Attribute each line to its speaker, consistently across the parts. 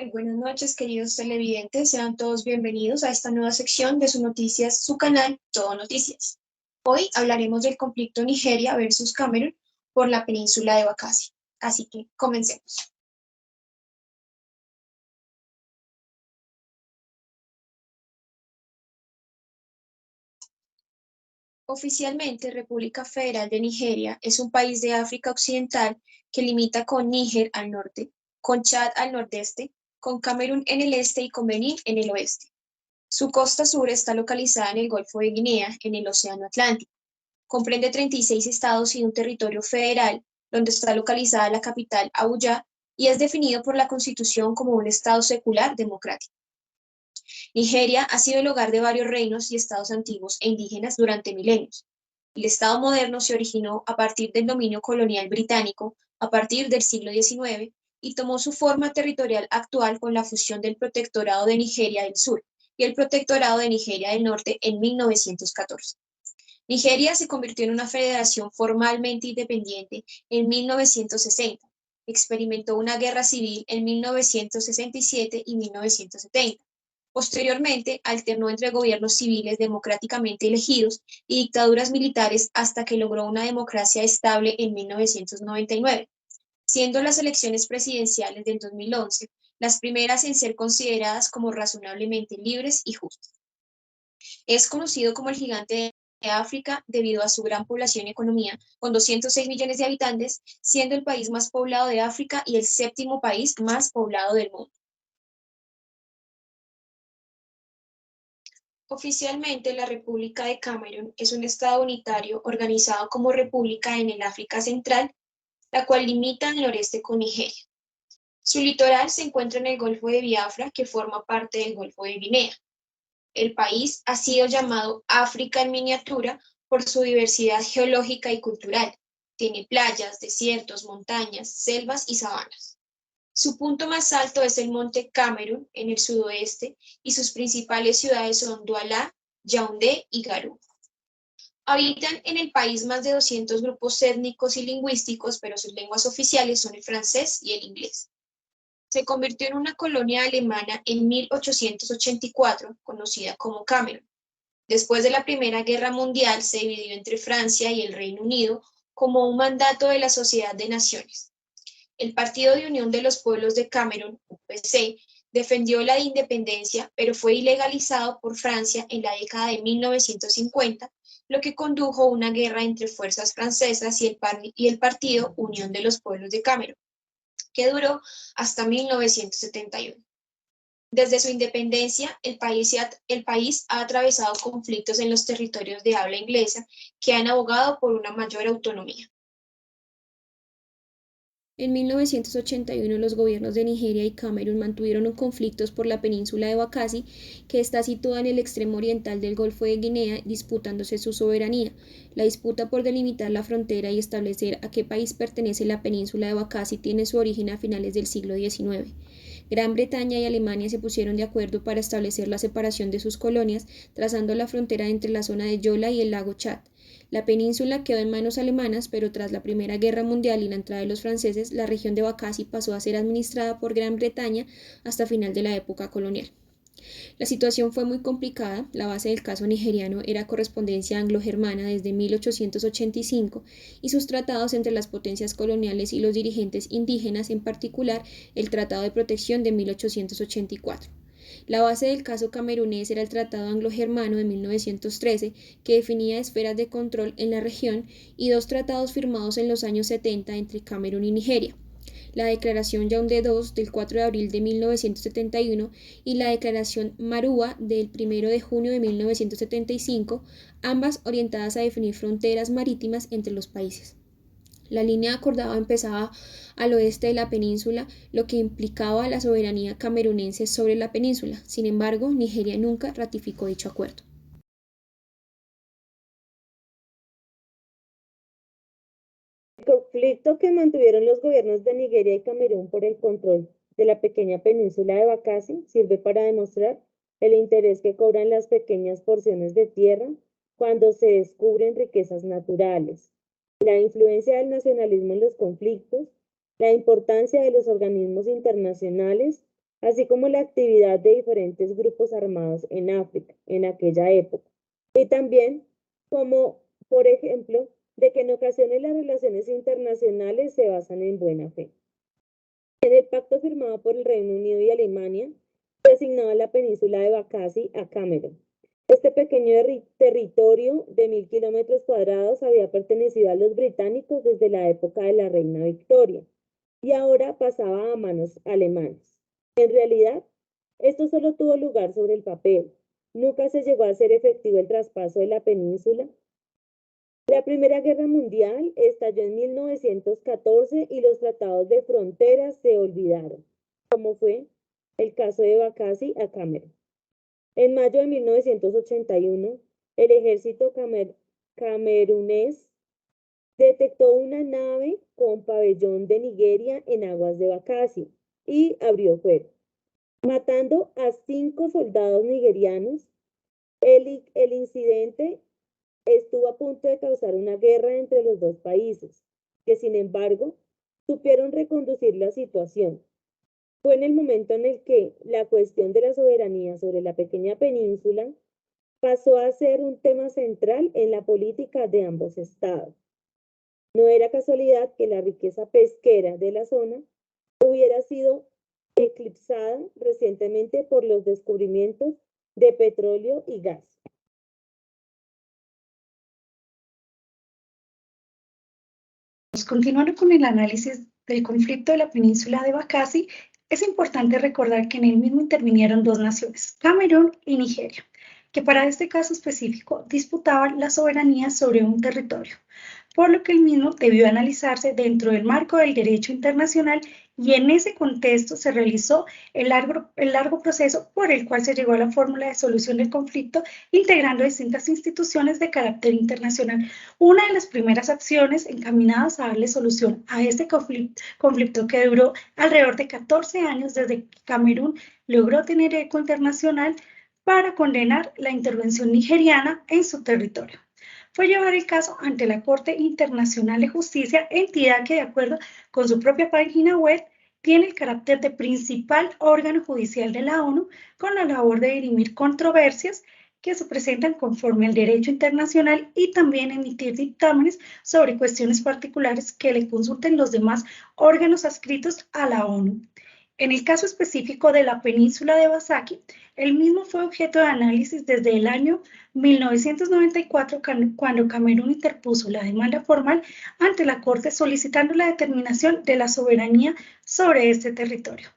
Speaker 1: Muy buenas noches, queridos televidentes. Sean todos bienvenidos a esta nueva sección de su canal Todo Noticias. Hoy hablaremos del conflicto Nigeria versus Camerún por la península de Bacassi. Así que comencemos. Oficialmente, República Federal de Nigeria es un país de África Occidental que limita con Níger al norte, con Chad al nordeste, con Camerún en el este y con Benín en el oeste. Su costa sur está localizada en el Golfo de Guinea, en el Océano Atlántico. Comprende 36 estados y un territorio federal, donde está localizada la capital, Abuya, y es definido por la Constitución como un estado secular democrático. Nigeria ha sido el hogar de varios reinos y estados antiguos e indígenas durante milenios. El estado moderno se originó a partir del dominio colonial británico a partir del siglo XIX y tomó su forma territorial actual con la fusión del Protectorado de Nigeria del Sur y el Protectorado de Nigeria del Norte en 1914. Nigeria se convirtió en una federación formalmente independiente en 1960. Experimentó una guerra civil en 1967 y 1970. Posteriormente, alternó entre gobiernos civiles democráticamente elegidos y dictaduras militares hasta que logró una democracia estable en 1999, siendo las elecciones presidenciales del 2011 las primeras en ser consideradas como razonablemente libres y justas. Es conocido como el gigante de África debido a su gran población y economía, con 206 millones de habitantes, siendo el país más poblado de África y el séptimo país más poblado del mundo. Oficialmente, la República de Camerún es un estado unitario organizado como república en el África Central, la cual limita al noreste con Nigeria. Su litoral se encuentra en el Golfo de Biafra, que forma parte del Golfo de Guinea. El país ha sido llamado África en miniatura por su diversidad geológica y cultural. Tiene playas, desiertos, montañas, selvas y sabanas. Su punto más alto es el monte Camerún en el sudoeste y sus principales ciudades son Douala, Yaoundé y Garou. Habitan en el país más de 200 grupos étnicos y lingüísticos, pero sus lenguas oficiales son el francés y el inglés. Se convirtió en una colonia alemana en 1884, conocida como Camerún. Después de la Primera Guerra Mundial, se dividió entre Francia y el Reino Unido como un mandato de la Sociedad de Naciones. El Partido de Unión de los Pueblos de Camerún, UPC, defendió la independencia, pero fue ilegalizado por Francia en la década de 1950, lo que condujo a una guerra entre fuerzas francesas y el Partido Unión de los Pueblos de Camerún, que duró hasta 1971. Desde su independencia, el país ha atravesado conflictos en los territorios de habla inglesa que han abogado por una mayor autonomía.
Speaker 2: En 1981 los gobiernos de Nigeria y Camerún mantuvieron conflictos por la península de Bacassi, que está situada en el extremo oriental del Golfo de Guinea, disputándose su soberanía. La disputa por delimitar la frontera y establecer a qué país pertenece la península de Bacassi tiene su origen a finales del siglo XIX. Gran Bretaña y Alemania se pusieron de acuerdo para establecer la separación de sus colonias, trazando la frontera entre la zona de Yola y el lago Chad. La península quedó en manos alemanas, pero tras la Primera Guerra Mundial y la entrada de los franceses, la región de Bacassi pasó a ser administrada por Gran Bretaña hasta final de la época colonial. La situación fue muy complicada. La base del caso nigeriano era correspondencia anglo-germana desde 1885 y sus tratados entre las potencias coloniales y los dirigentes indígenas, en particular el Tratado de Protección de 1884. La base del caso camerunés era el Tratado Anglo-Germano de 1913, que definía esferas de control en la región, y dos tratados firmados en los años 70 entre Camerún y Nigeria: la Declaración Yaoundé II del 4 de abril de 1971 y la Declaración Marúa del 1 de junio de 1975, ambas orientadas a definir fronteras marítimas entre los países. La línea acordada empezaba al oeste de la península, lo que implicaba la soberanía camerunense sobre la península. Sin embargo, Nigeria nunca ratificó dicho acuerdo.
Speaker 3: El conflicto que mantuvieron los gobiernos de Nigeria y Camerún por el control de la pequeña península de Bacassi sirve para demostrar el interés que cobran las pequeñas porciones de tierra cuando se descubren riquezas naturales, la influencia del nacionalismo en los conflictos, la importancia de los organismos internacionales, así como la actividad de diferentes grupos armados en África en aquella época. Y también como, por ejemplo, de que en ocasiones las relaciones internacionales se basan en buena fe. En el pacto firmado por el Reino Unido y Alemania, se asignaba la península de Bacassi a Camerún. Este pequeño territorio de 1000 kilómetros cuadrados había pertenecido a los británicos desde la época de la reina Victoria y ahora pasaba a manos alemanas. En realidad, esto solo tuvo lugar sobre el papel. Nunca se llegó a hacer efectivo el traspaso de la península. La Primera Guerra Mundial estalló en 1914 y los tratados de fronteras se olvidaron, como fue el caso de Bacassi a Camerún. En mayo de 1981, el ejército camerunés detectó una nave con pabellón de Nigeria en aguas de Bacassi y abrió fuego, matando a 5 soldados nigerianos. El incidente estuvo a punto de causar una guerra entre los dos países, que sin embargo supieron reconducir la situación. Fue en el momento en el que la cuestión de la soberanía sobre la pequeña península pasó a ser un tema central en la política de ambos estados. No era casualidad que la riqueza pesquera de la zona hubiera sido eclipsada recientemente por los descubrimientos de petróleo y gas.
Speaker 4: Continuando con el análisis del conflicto de la península de Bacassi, es importante recordar que en el mismo intervinieron 2 naciones, Camerún y Nigeria, que para este caso específico disputaban la soberanía sobre un territorio, por lo que el mismo debió analizarse dentro del marco del derecho internacional y en ese contexto se realizó el largo proceso por el cual se llegó a la fórmula de solución del conflicto integrando distintas instituciones de carácter internacional. Una de las primeras acciones encaminadas a darle solución a este conflicto que duró alrededor de 14 años desde que Camerún logró tener eco internacional para condenar la intervención nigeriana en su territorio fue llevar el caso ante la Corte Internacional de Justicia, entidad que, de acuerdo con su propia página web, tiene el carácter de principal órgano judicial de la ONU con la labor de dirimir controversias que se presentan conforme al derecho internacional y también emitir dictámenes sobre cuestiones particulares que le consulten los demás órganos adscritos a la ONU. En el caso específico de la península de Bacassi, el mismo fue objeto de análisis desde el año 1994, cuando Camerún interpuso la demanda formal ante la Corte solicitando la determinación de la soberanía sobre este territorio.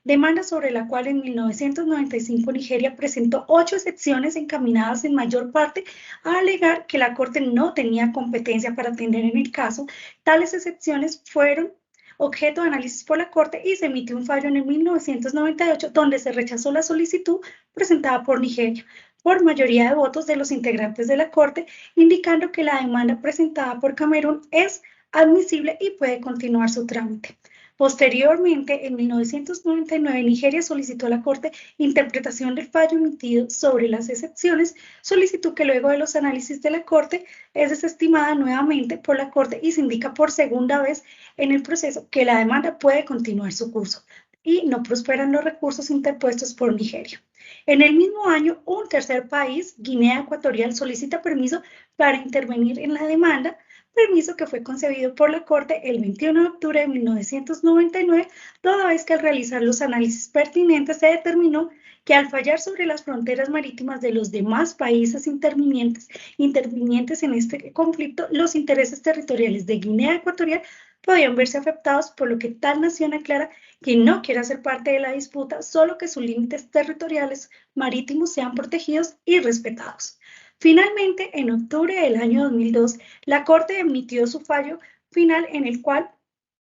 Speaker 4: Demanda sobre la cual en 1995 Nigeria presentó 8 excepciones encaminadas en mayor parte a alegar que la Corte no tenía competencia para atender en el caso. Tales excepciones fueron objeto de análisis por la Corte y se emitió un fallo en el 1998 donde se rechazó la solicitud presentada por Nigeria por mayoría de votos de los integrantes de la Corte, indicando que la demanda presentada por Camerún es admisible y puede continuar su trámite. Posteriormente, en 1999, Nigeria solicitó a la Corte interpretación del fallo emitido sobre las excepciones, solicitud que luego de los análisis de la Corte es desestimada nuevamente por la Corte y se indica por segunda vez en el proceso que la demanda puede continuar su curso y no prosperan los recursos interpuestos por Nigeria. En el mismo año, un tercer país, Guinea Ecuatorial, solicita permiso para intervenir en la demanda, permiso que fue concedido por la Corte el 21 de octubre de 1999, toda vez que al realizar los análisis pertinentes se determinó que al fallar sobre las fronteras marítimas de los demás países intervinientes en este conflicto, los intereses territoriales de Guinea Ecuatorial podían verse afectados, por lo que tal nación aclara que no quiere ser parte de la disputa, solo que sus límites territoriales marítimos sean protegidos y respetados. Finalmente, en octubre del año 2002, la Corte emitió su fallo final en el cual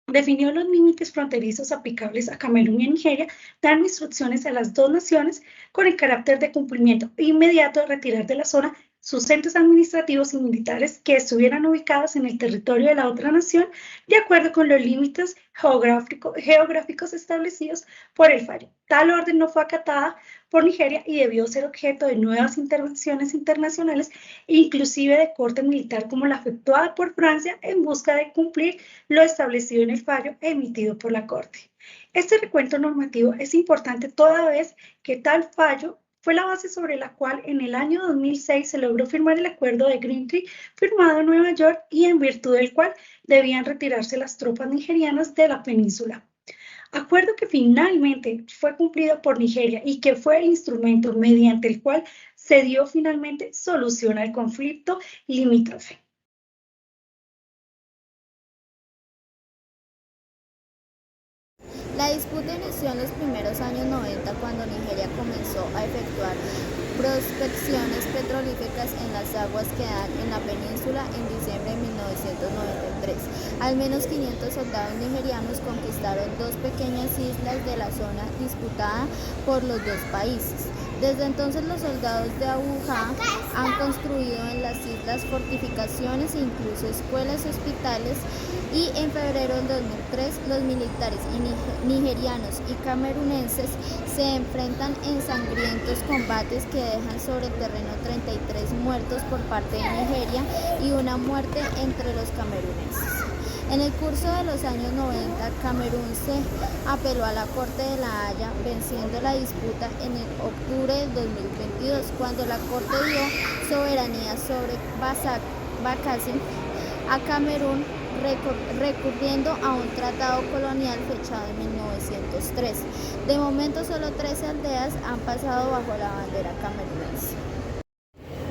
Speaker 4: definió los límites fronterizos aplicables a Camerún y a Nigeria, dando instrucciones a las 2 naciones con el carácter de cumplimiento inmediato de retirar de la zona sus centros administrativos y militares que estuvieran ubicados en el territorio de la otra nación, de acuerdo con los límites geográficos establecidos por el fallo. Tal orden no fue acatada por Nigeria y debió ser objeto de nuevas intervenciones internacionales, inclusive de corte militar como la efectuada por Francia en busca de cumplir lo establecido en el fallo emitido por la Corte. Este recuento normativo es importante toda vez que tal fallo fue la base sobre la cual en el año 2006 se logró firmar el acuerdo de Green Tree firmado en Nueva York y en virtud del cual debían retirarse las tropas nigerianas de la península. Acuerdo que finalmente fue cumplido por Nigeria y que fue el instrumento mediante el cual se dio finalmente solución al conflicto limítrofe.
Speaker 5: La disputa inició en los primeros años 90 cuando Nigeria comenzó a efectuar prospecciones petrolíferas en las aguas que dan en la península en diciembre de 1993. Al menos 500 soldados nigerianos conquistaron dos pequeñas islas de la zona disputada por los dos países. Desde entonces los soldados de Abuja han construido en las islas fortificaciones e incluso escuelas y hospitales, y en febrero del 2003 los militares nigerianos y camerunenses se enfrentan en sangrientos combates que dejan sobre el terreno 33 muertos por parte de Nigeria y una muerte entre los camerunenses. En el curso de los años 90, Camerún se apeló a la Corte de La Haya, venciendo la disputa en octubre del 2022, cuando la Corte dio soberanía sobre Bakassi a Camerún, recurriendo a un tratado colonial fechado en 1903. De momento, solo 13 aldeas han pasado bajo la bandera camerunense.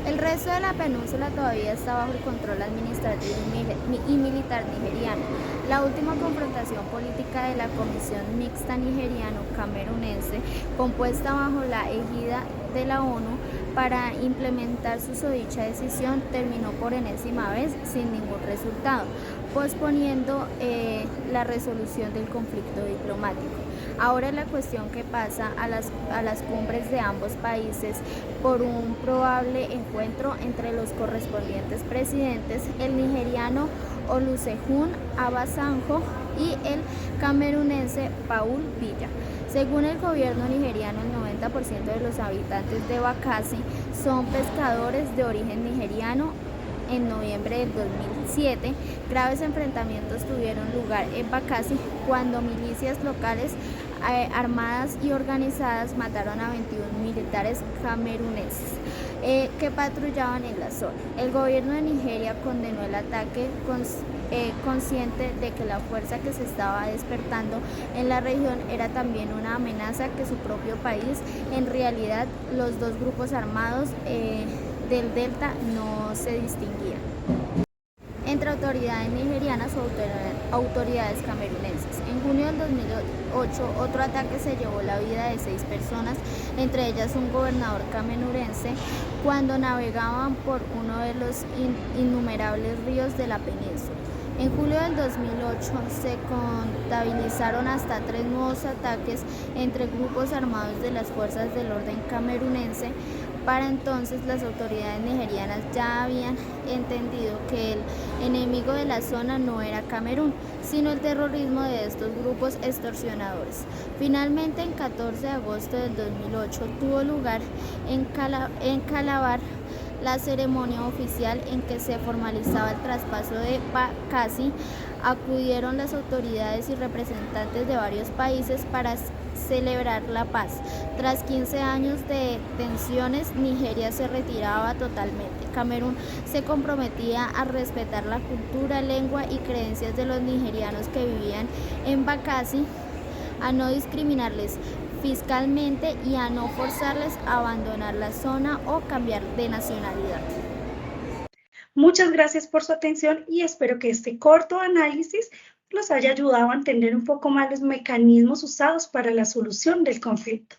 Speaker 5: El resto de la península todavía está bajo el control administrativo y militar nigeriano. La última confrontación política de la Comisión Mixta Nigeriano-Camerunense, compuesta bajo la égida de la ONU para implementar susodicha decisión, terminó por enésima vez sin ningún resultado, posponiendo la resolución del conflicto diplomático. Ahora la cuestión que pasa a las cumbres de ambos países por un probable encuentro entre los correspondientes presidentes, el nigeriano Olusegun Obasanjo y el camerunense Paul Biya. Según el gobierno nigeriano, el 90% de los habitantes de Bakassi son pescadores de origen nigeriano. En noviembre del 2007, graves enfrentamientos tuvieron lugar en Bakassi cuando milicias locales armadas y organizadas mataron a 21 militares cameruneses que patrullaban en la zona. El gobierno de Nigeria condenó el ataque consciente de que la fuerza que se estaba despertando en la región era también una amenaza que su propio país. En realidad, los dos grupos armados del Delta no se distinguían entre autoridades nigerianas o autoridades camerunenses. En junio del 2008, otro ataque se llevó la vida de 6 personas, entre ellas un gobernador camerunense, cuando navegaban por uno de los innumerables ríos de la península. En julio del 2008 se contabilizaron hasta 3 nuevos ataques entre grupos armados de las fuerzas del orden camerunense. Para entonces las autoridades nigerianas ya habían entendido que el enemigo de la zona no era Camerún, sino el terrorismo de estos grupos extorsionadores. Finalmente, el 14 de agosto del 2008 tuvo lugar en Calabar la ceremonia oficial en que se formalizaba el traspaso de Bakassi. Acudieron las autoridades y representantes de varios países para celebrar la paz. Tras 15 años de tensiones, Nigeria se retiraba totalmente. Camerún se comprometía a respetar la cultura, lengua y creencias de los nigerianos que vivían en Bakassi, a no discriminarles fiscalmente y a no forzarles a abandonar la zona o cambiar de nacionalidad.
Speaker 4: Muchas gracias por su atención y espero que este corto análisis los haya ayudado a entender un poco más los mecanismos usados para la solución del conflicto.